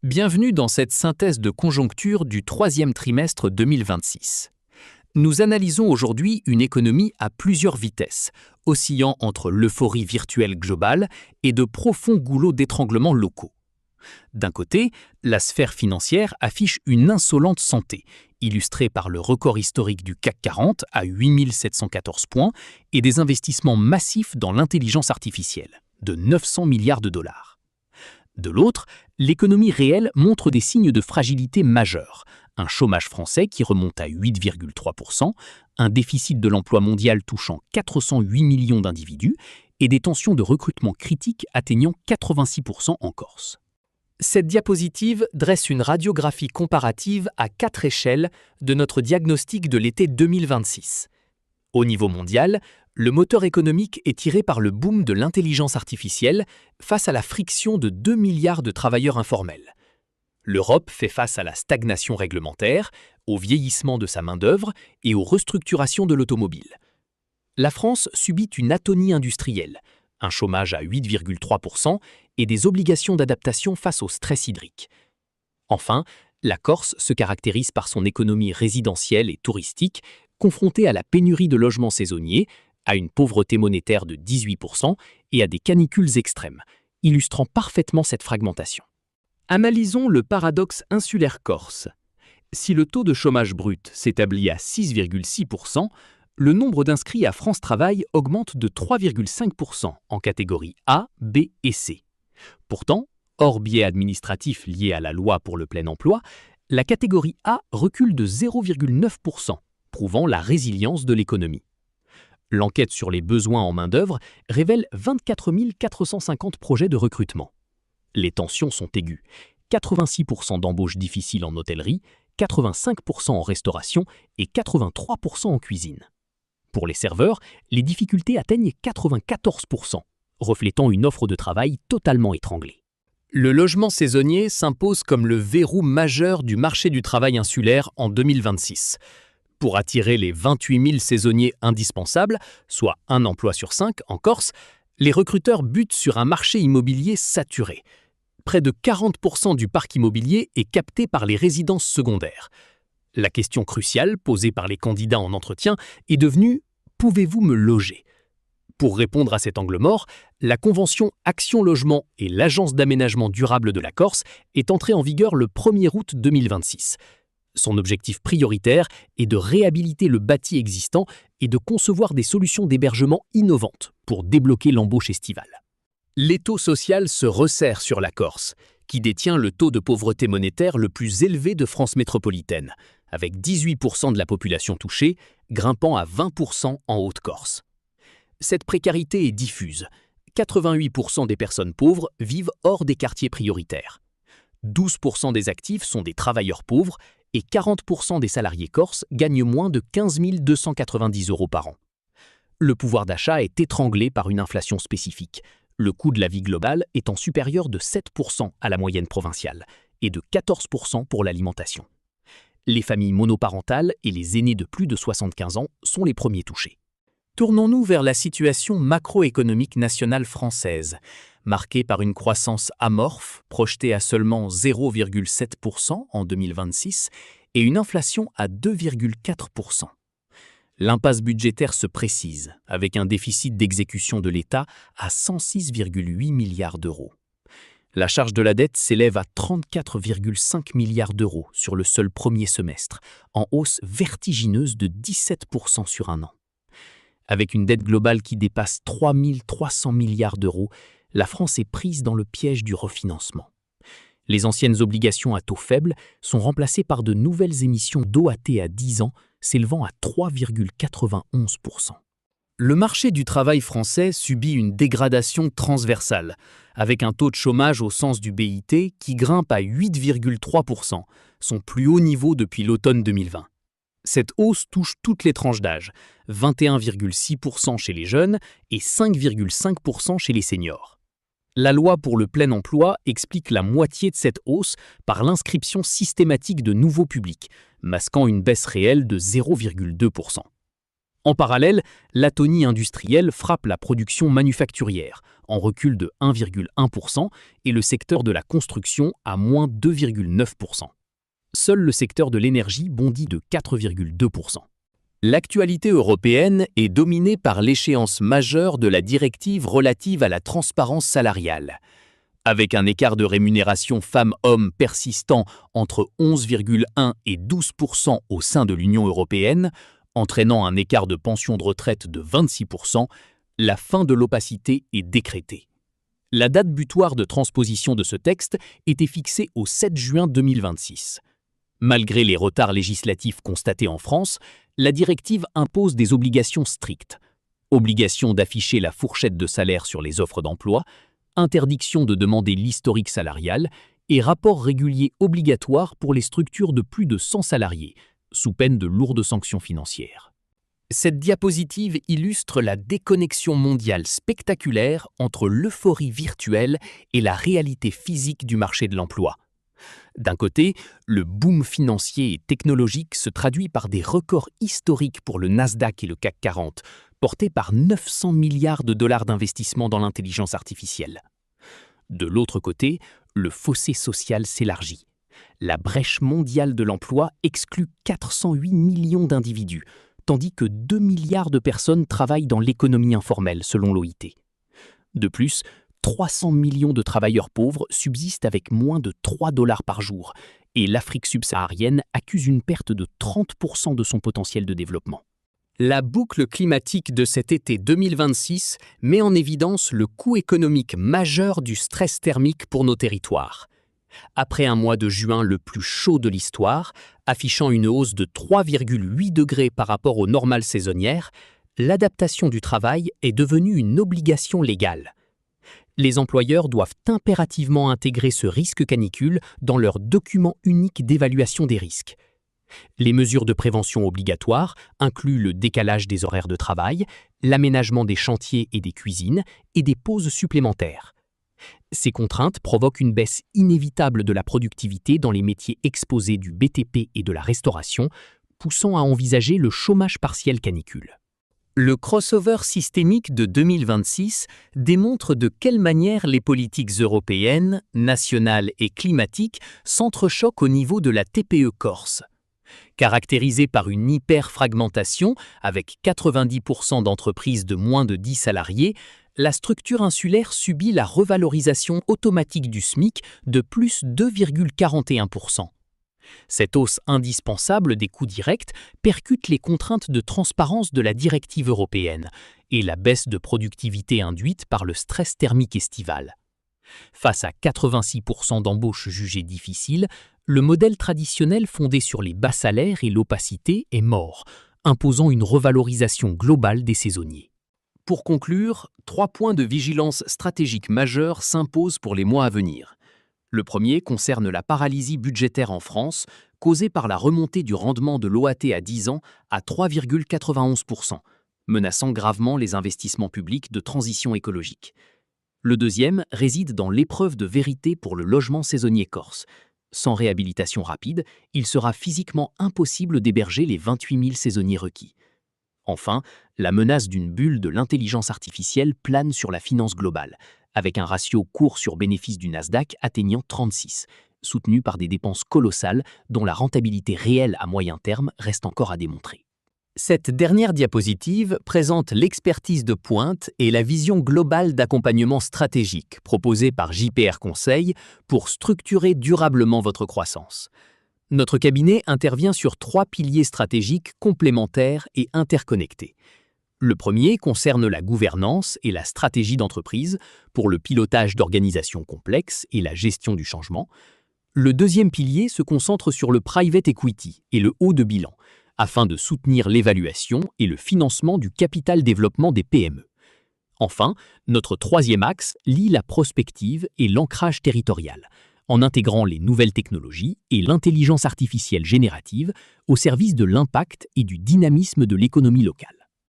Bienvenue dans cette synthèse de conjoncture du troisième trimestre 2026. Nous analysons aujourd'hui une économie à plusieurs vitesses, oscillant entre l'euphorie virtuelle globale et de profonds goulots d'étranglement locaux. D'un côté, la sphère financière affiche une insolente santé, illustrée par le record historique du CAC 40 à 8714 points et des investissements massifs dans l'intelligence artificielle, de 900 milliards de dollars. De l'autre, l'économie réelle montre des signes de fragilité majeure. Un chômage français qui remonte à 8,3%, un déficit de l'emploi mondial touchant 408 millions d'individus et des tensions de recrutement critiques atteignant 86% en Corse. Cette diapositive dresse une radiographie comparative à 4 échelles de notre diagnostic de l'été 2026. Au niveau mondial, le moteur économique est tiré par le boom de l'intelligence artificielle face à la friction de 2 milliards de travailleurs informels. L'Europe fait face à la stagnation réglementaire, au vieillissement de sa main-d'œuvre et aux restructurations de l'automobile. La France subit une atonie industrielle, un chômage à 8,3% et des obligations d'adaptation face au stress hydrique. Enfin, la Corse se caractérise par son économie résidentielle et touristique, confrontée à la pénurie de logements saisonniers, à une pauvreté monétaire de 18% et à des canicules extrêmes, illustrant parfaitement cette fragmentation. Analysons le paradoxe insulaire corse. Si le taux de chômage brut s'établit à 6,6%, le nombre d'inscrits à France Travail augmente de 3,5% en catégorie A, B et C. Pourtant, hors biais administratif lié à la loi pour le plein emploi, la catégorie A recule de 0,9%, prouvant la résilience de l'économie. L'enquête sur les besoins en main-d'œuvre révèle 24 450 projets de recrutement. Les tensions sont aiguës. 86% d'embauches difficiles en hôtellerie, 85% en restauration et 83% en cuisine. Pour les serveurs, les difficultés atteignent 94%, reflétant une offre de travail totalement étranglée. Le logement saisonnier s'impose comme le verrou majeur du marché du travail insulaire en 2026. Pour attirer les 28 000 saisonniers indispensables, soit un emploi sur 5 en Corse, les recruteurs butent sur un marché immobilier saturé. Près de 40% du parc immobilier est capté par les résidences secondaires. La question cruciale posée par les candidats en entretien est devenue « Pouvez-vous me loger ?» Pour répondre à cet angle mort, la convention Action Logement et l'Agence d'aménagement durable de la Corse est entrée en vigueur le 1er août 2026. Son objectif prioritaire est de réhabiliter le bâti existant et de concevoir des solutions d'hébergement innovantes pour débloquer l'embauche estivale. L'étau social se resserre sur la Corse, qui détient le taux de pauvreté monétaire le plus élevé de France métropolitaine, avec 18% de la population touchée, grimpant à 20% en Haute-Corse. Cette précarité est diffuse. 88% des personnes pauvres vivent hors des quartiers prioritaires. 12% des actifs sont des travailleurs pauvres et 40% des salariés corses gagnent moins de 15 290 € par an. Le pouvoir d'achat est étranglé par une inflation spécifique, le coût de la vie globale étant supérieur de 7% à la moyenne provinciale et de 14% pour l'alimentation. Les familles monoparentales et les aînés de plus de 75 ans sont les premiers touchés. Tournons-nous vers la situation macroéconomique nationale française, marquée par une croissance amorphe, projetée à seulement 0,7% en 2026 et une inflation à 2,4%. L'impasse budgétaire se précise, avec un déficit d'exécution de l'État à 106,8 milliards d'euros. La charge de la dette s'élève à 34,5 milliards d'euros sur le seul premier semestre, en hausse vertigineuse de 17% sur un an. Avec une dette globale qui dépasse 3 300 milliards d'euros, la France est prise dans le piège du refinancement. Les anciennes obligations à taux faible sont remplacées par de nouvelles émissions d'OAT à 10 ans s'élevant à 3,91%. Le marché du travail français subit une dégradation transversale, avec un taux de chômage au sens du BIT qui grimpe à 8,3%, son plus haut niveau depuis l'automne 2020. Cette hausse touche toutes les tranches d'âge, 21,6% chez les jeunes et 5,5% chez les seniors. La loi pour le plein emploi explique la moitié de cette hausse par l'inscription systématique de nouveaux publics, masquant une baisse réelle de 0,2%. En parallèle, l'atonie industrielle frappe la production manufacturière, en recul de 1,1%, et le secteur de la construction à moins 2,9%. Seul le secteur de l'énergie bondit de 4,2%. L'actualité européenne est dominée par l'échéance majeure de la directive relative à la transparence salariale. Avec un écart de rémunération femmes-hommes persistant entre 11,1 et 12% au sein de l'Union européenne, entraînant un écart de pension de retraite de 26%, la fin de l'opacité est décrétée. La date butoir de transposition de ce texte était fixée au 7 juin 2026. Malgré les retards législatifs constatés en France, la directive impose des obligations strictes. Obligation d'afficher la fourchette de salaire sur les offres d'emploi, interdiction de demander l'historique salarial et rapport régulier obligatoire pour les structures de plus de 100 salariés, sous peine de lourdes sanctions financières. Cette diapositive illustre la déconnexion mondiale spectaculaire entre l'euphorie virtuelle et la réalité physique du marché de l'emploi. D'un côté, le boom financier et technologique se traduit par des records historiques pour le Nasdaq et le CAC 40, portés par 900 milliards de dollars d'investissement dans l'intelligence artificielle. De l'autre côté, le fossé social s'élargit. La brèche mondiale de l'emploi exclut 408 millions d'individus, tandis que 2 milliards de personnes travaillent dans l'économie informelle, selon l'OIT. De plus, 300 millions de travailleurs pauvres subsistent avec moins de 3 dollars par jour, et l'Afrique subsaharienne accuse une perte de 30% de son potentiel de développement. La boucle climatique de cet été 2026 met en évidence le coût économique majeur du stress thermique pour nos territoires. Après un mois de juin le plus chaud de l'histoire, affichant une hausse de 3,8 degrés par rapport aux normales saisonnières, l'adaptation du travail est devenue une obligation légale. Les employeurs doivent impérativement intégrer ce risque canicule dans leur document unique d'évaluation des risques. Les mesures de prévention obligatoires incluent le décalage des horaires de travail, l'aménagement des chantiers et des cuisines et des pauses supplémentaires. Ces contraintes provoquent une baisse inévitable de la productivité dans les métiers exposés du BTP et de la restauration, poussant à envisager le chômage partiel canicule. Le crossover systémique de 2026 démontre de quelle manière les politiques européennes, nationales et climatiques s'entrechoquent au niveau de la TPE corse. Caractérisée par une hyper-fragmentation, avec 90% d'entreprises de moins de 10 salariés, la structure insulaire subit la revalorisation automatique du SMIC de plus 2,41%. Cette hausse indispensable des coûts directs percute les contraintes de transparence de la directive européenne et la baisse de productivité induite par le stress thermique estival. Face à 86% d'embauches jugées difficiles, le modèle traditionnel fondé sur les bas salaires et l'opacité est mort, imposant une revalorisation globale des saisonniers. Pour conclure, 3 points de vigilance stratégique majeurs s'imposent pour les mois à venir. Le premier concerne la paralysie budgétaire en France, causée par la remontée du rendement de l'OAT à 10 ans à 3,91%, menaçant gravement les investissements publics de transition écologique. Le deuxième réside dans l'épreuve de vérité pour le logement saisonnier corse. Sans réhabilitation rapide, il sera physiquement impossible d'héberger les 28 000 saisonniers requis. Enfin, la menace d'une bulle de l'intelligence artificielle plane sur la finance globale, avec un ratio cours sur bénéfice du Nasdaq atteignant 36, soutenu par des dépenses colossales dont la rentabilité réelle à moyen terme reste encore à démontrer. Cette dernière diapositive présente l'expertise de pointe et la vision globale d'accompagnement stratégique proposée par JPR Conseil pour structurer durablement votre croissance. Notre cabinet intervient sur 3 piliers stratégiques complémentaires et interconnectés. Le premier concerne la gouvernance et la stratégie d'entreprise pour le pilotage d'organisations complexes et la gestion du changement. Le deuxième pilier se concentre sur le private equity et le haut de bilan, afin de soutenir l'évaluation et le financement du capital développement des PME. Enfin, notre troisième axe lie la prospective et l'ancrage territorial, en intégrant les nouvelles technologies et l'intelligence artificielle générative au service de l'impact et du dynamisme de l'économie locale.